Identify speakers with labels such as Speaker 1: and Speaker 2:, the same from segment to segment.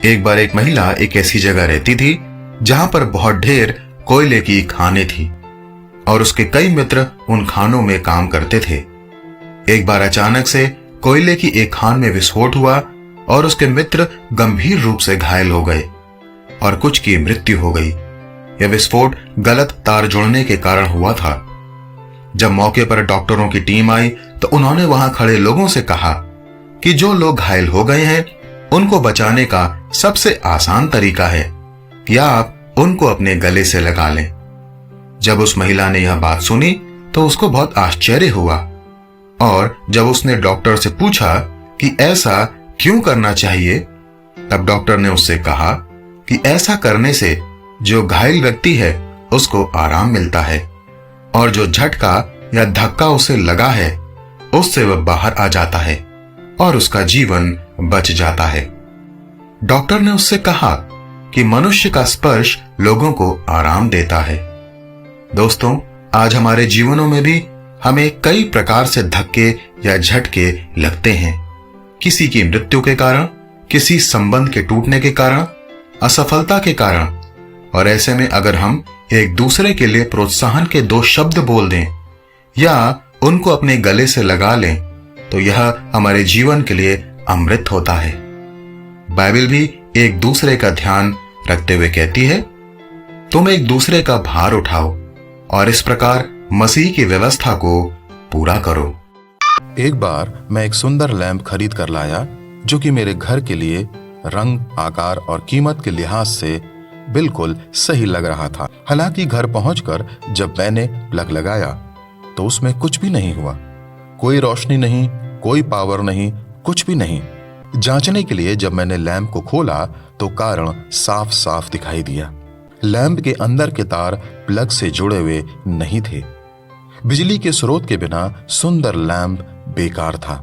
Speaker 1: एक बार एक महिला एक ऐसी जगह रहती थी जहां पर बहुत ढेर कोयले की खानें थी और उसके कई मित्र उन खानों में काम करते थे। एक बार अचानक से कोयले की एक खान में विस्फोट हुआ और उसके मित्र गंभीर रूप से घायल हो गए और कुछ की मृत्यु हो गई। यह विस्फोट गलत तार जुड़ने के कारण हुआ था। जब मौके पर डॉक्टरों की टीम आई तो उन्होंने वहां खड़े लोगों से कहा कि जो लोग घायल हो गए हैं उनको बचाने का सबसे आसान तरीका है कि आप उनको अपने गले से लगा लें। जब उस महिला ने यह बात सुनी तो उसको बहुत आश्चर्य हुआ और जब उसने डॉक्टर से पूछा कि ऐसा क्यों करना चाहिए, तब डॉक्टर ने उससे कहा कि ऐसा करने से जो घायल व्यक्ति है उसको आराम मिलता है और जो झटका या धक्का उसे लगा है उससे वह बाहर आ जाता है और उसका जीवन बच जाता है। डॉक्टर ने उससे कहा कि मनुष्य का स्पर्श लोगों को आराम देता है। दोस्तों, आज हमारे जीवनों में भी हमें कई प्रकार से धक्के या झटके लगते हैं। किसी की मृत्यु के कारण, किसी संबंध के टूटने के कारण, असफलता के कारण। और ऐसे में अगर हम एक दूसरे के लिए प्रोत्साहन के दो शब्द बोल दें या उनको अपने गले से लगा लें तो यह हमारे जीवन के लिए अमृत होता है। बाइबल भी एक दूसरे का ध्यान रखते हुए कहती है, तुम एक दूसरे का भार उठाओ और इस प्रकार मसीह की व्यवस्था को पूरा करो।
Speaker 2: एक बार मैं एक सुंदर लैंप खरीद कर लाया जो कि मेरे घर के लिए रंग, आकार और कीमत के लिहाज से बिल्कुल सही लग रहा था। हालांकि घर पहुंचकर जब मैंने प्लग लगाया तो उसमें कुछ भी नहीं हुआ। कोई रोशनी नहीं, कोई पावर नहीं, कुछ भी नहीं। जांचने के लिए जब मैंने लैंप को खोला तो कारण साफ साफ दिखाई दिया। लैंप के अंदर के तार प्लग से जुड़े हुए नहीं थे। बिजली के स्रोत के बिना सुंदर लैंप बेकार था।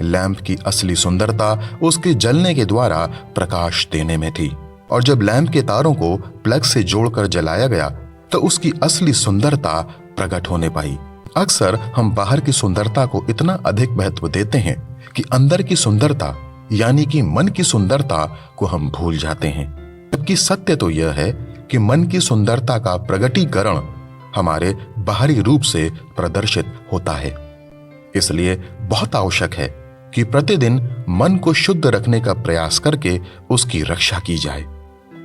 Speaker 2: लैंप की असली सुंदरता उसके जलने के द्वारा प्रकाश देने में थी और जब लैंप के तारों को प्लग से जोड़कर जलाया गया तो उसकी असली सुंदरता प्रकट होने पाई। अक्सर हम बाहर की सुंदरता को इतना अधिक महत्व देते हैं कि अंदर की सुंदरता यानी कि मन की सुंदरता को हम भूल जाते हैं। जबकि सत्य तो यह है कि मन की सुंदरता का प्रगटीकरण हमारे बाहरी रूप से प्रदर्शित होता है। इसलिए बहुत आवश्यक है कि प्रतिदिन मन को शुद्ध रखने का प्रयास करके उसकी रक्षा की जाए,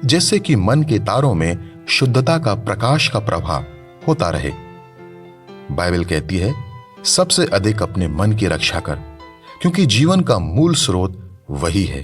Speaker 2: जिससे कि मन के तारों में शुद्धता का प्रकाश का प्रभाव होता रहे। बाइबल कहती है, सबसे अधिक अपने मन की रक्षा कर, क्योंकि जीवन का मूल स्रोत वही है।